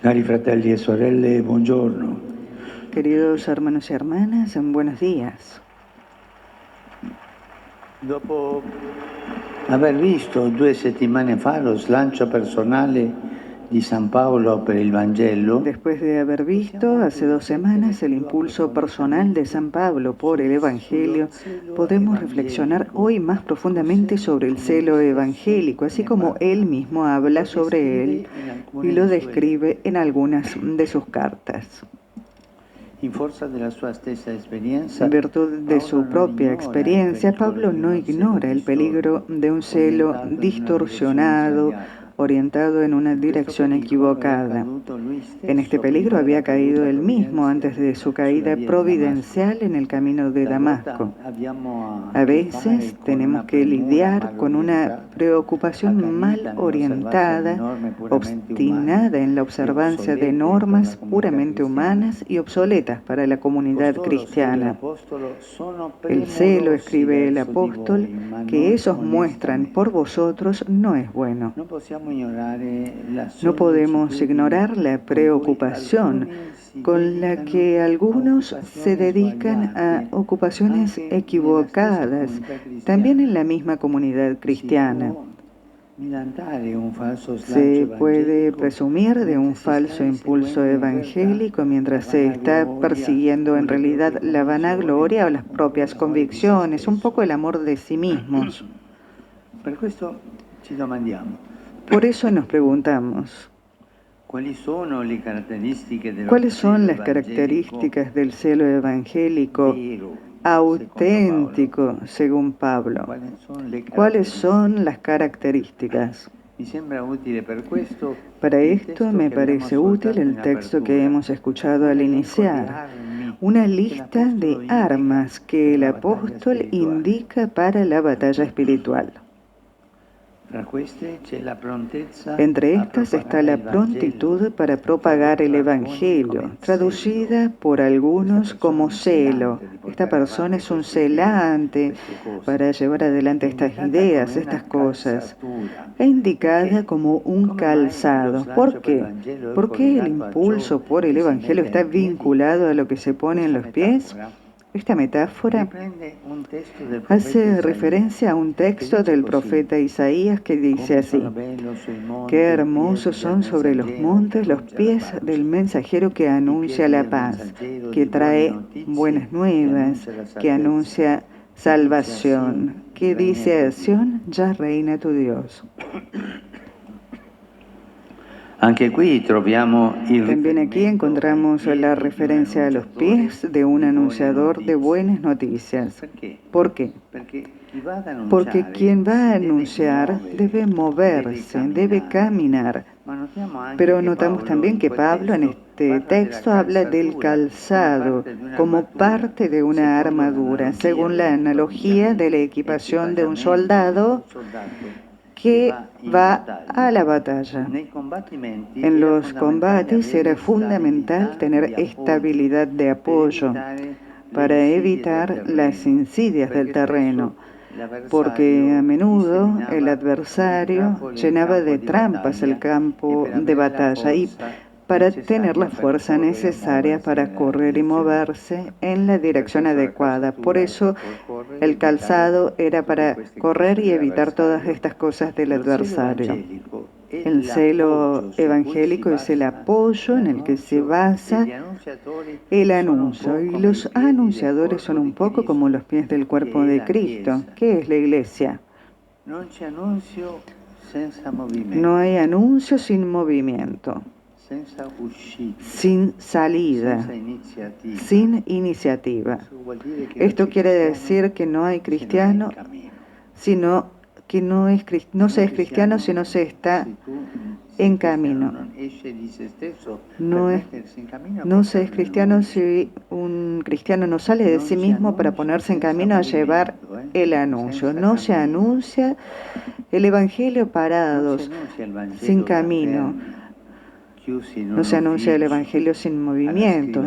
Cari fratelli e sorelle, buongiorno. Queridos hermanos y hermanas, buenos días. Dopo aver visto 2 settimane fa lo slancio personale di San Paolo per il Vangelo, Después de haber visto hace 2 semanas el impulso personal de San Pablo por el Evangelio, podemos reflexionar hoy más profundamente sobre el celo evangélico, así como él mismo habla sobre él y lo describe en algunas de sus cartas. En virtud de su propia experiencia, Pablo no ignora el peligro de un celo distorsionado, orientado en una dirección equivocada. En este peligro había caído él mismo antes de su caída providencial en el camino de Damasco. A veces tenemos que lidiar con una preocupación mal orientada, obstinada en la observancia de normas puramente humanas y obsoletas para la comunidad cristiana. El celo, escribe el apóstol, que esos muestran por vosotros no es bueno. No podemos ignorar la preocupación con la que algunos se dedican a ocupaciones equivocadas, también en la misma comunidad cristiana. Se puede presumir de un falso impulso evangélico mientras se está persiguiendo en realidad la vanagloria o las propias convicciones, un poco el amor de sí mismos. Por eso nos preguntamos, ¿cuáles son las características del celo evangélico auténtico según Pablo? ¿Cuáles son las características? Para esto me parece útil el texto que hemos escuchado al iniciar, una lista de armas que el apóstol indica para la batalla espiritual. Entre estas está la prontitud para propagar el Evangelio, traducida por algunos como celo. Esta persona es un celante para llevar adelante estas ideas, estas cosas, e indicada como un calzado. ¿Por qué? ¿Por qué el impulso por el Evangelio está vinculado a lo que se pone en los pies? Esta metáfora hace referencia a un texto del profeta Isaías que dice así: qué hermosos son sobre los montes los pies del mensajero que anuncia la paz, que trae buenas nuevas, que anuncia salvación, que dice a Sión, ya reina tu Dios. También aquí encontramos la referencia a los pies de un anunciador de buenas noticias. ¿Por qué? Porque quien va a anunciar debe moverse, debe caminar. Pero notamos también que Pablo en este texto habla del calzado como parte de una armadura, según la analogía de la equipación de un soldado que va a la batalla. En los combates era fundamental tener estabilidad de apoyo para evitar las insidias del terreno, porque a menudo el adversario llenaba de trampas el campo de batalla y para tener la fuerza necesaria para correr y moverse en la dirección adecuada. Por eso el calzado era para correr y evitar todas estas cosas del adversario. El celo evangélico es el apoyo en el que se basa el anuncio, y los anunciadores son un poco como los pies del cuerpo de Cristo. ¿Qué es la iglesia? No hay anuncio sin movimiento, sin salida, sin iniciativa. Esto quiere decir que no hay cristiano, sino que no se es cristiano si no se está en camino. No se es cristiano si un cristiano no sale de sí mismo para ponerse en camino a llevar el anuncio. No se anuncia el Evangelio parados, sin camino. No se anuncia el Evangelio sin movimiento,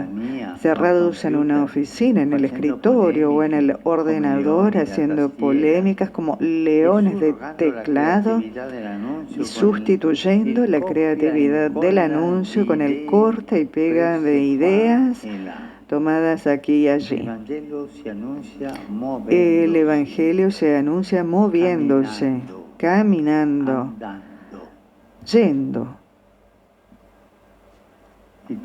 cerrados en una oficina, en el escritorio o en el ordenador, haciendo polémicas como leones de teclado y sustituyendo la creatividad del anuncio con el corta y pega de ideas tomadas aquí y allí. El Evangelio se anuncia moviéndose, caminando, yendo. El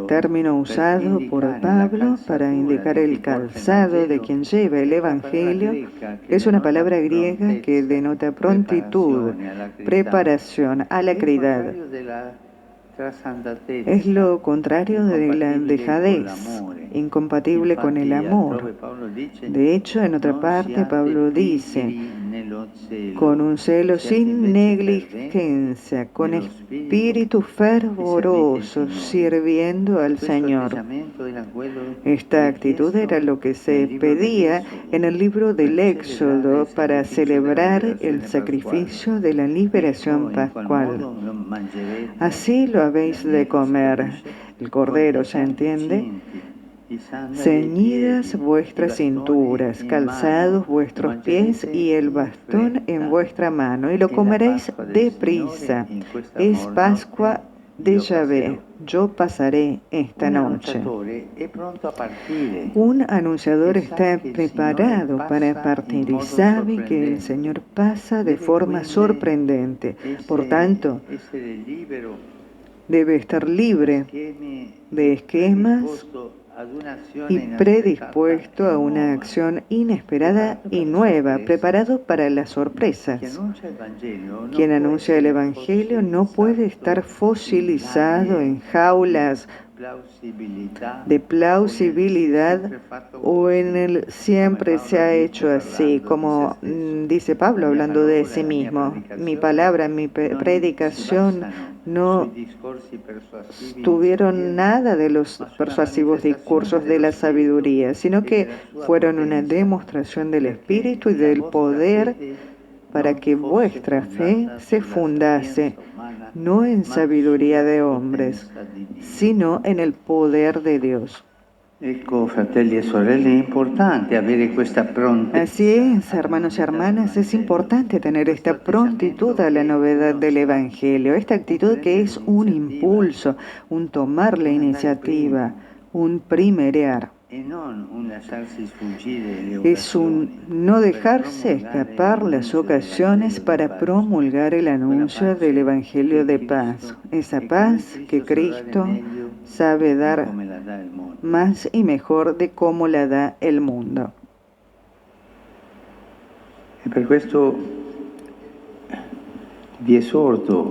término usado por Pablo para indicar el calzado de quien lleva el Evangelio es una palabra griega que denota prontitud, preparación, alacridad. Es lo contrario de la dejadez, incompatible con el amor. De hecho, en otra parte, Pablo dice, con un celo sin negligencia, con espíritu fervoroso, sirviendo al Señor. Esta actitud era lo que se pedía en el libro del Éxodo para celebrar el sacrificio de la liberación pascual. Así lo habéis de comer, el cordero, ¿se entiende? Ceñidas vuestras cinturas, calzados vuestros pies y el bastón en vuestra mano, y lo comeréis deprisa. Es Pascua de Yahvé. Yo pasaré esta noche. Un anunciador está preparado para partir y sabe que el Señor pasa de forma sorprendente. Por tanto, debe estar libre de esquemas y predispuesto a una acción inesperada y nueva, preparado para las sorpresas. Quien anuncia el Evangelio no puede estar fosilizado en jaulas de plausibilidad o en el siempre se ha hecho así, como dice Pablo hablando de sí mismo. Mi palabra, mi predicación no tuvieron nada de los persuasivos discursos de la sabiduría, sino que fueron una demostración del Espíritu y del poder para que vuestra fe se fundase no en sabiduría de hombres, sino en el poder de Dios. Así es, hermanos y hermanas, es importante tener esta prontitud a la novedad del Evangelio, esta actitud que es un impulso, un tomar la iniciativa, un primerear. Es un no dejarse escapar las ocasiones para promulgar el anuncio del Evangelio de paz, esa paz que Cristo sabe dar más y mejor de cómo la da el mundo.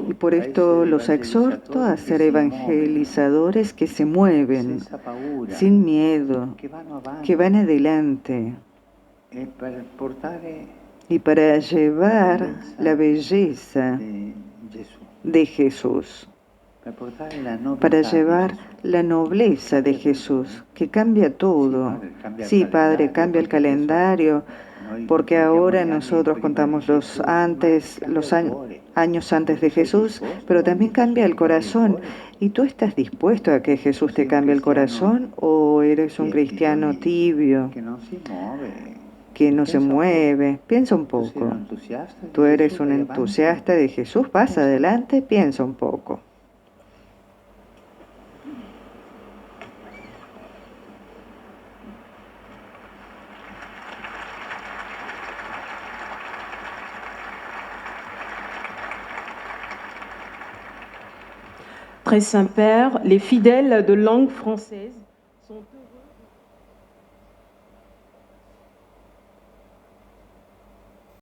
Y por esto los exhorto a ser evangelizadores que se mueven sin miedo, que van adelante y para llevar la belleza de Jesús, para llevar la nobleza de Jesús, que cambia todo. Sí, Padre, cambia el calendario, porque ahora nosotros contamos los años antes de Jesús, pero también cambia el corazón. ¿Y tú estás dispuesto a que Jesús te cambie el corazón o eres un cristiano tibio que no se mueve? Piensa un poco. ¿Tú eres un entusiasta de Jesús? Pasa adelante, piensa un poco. Très Saint-Père, les fidèles de langue française sont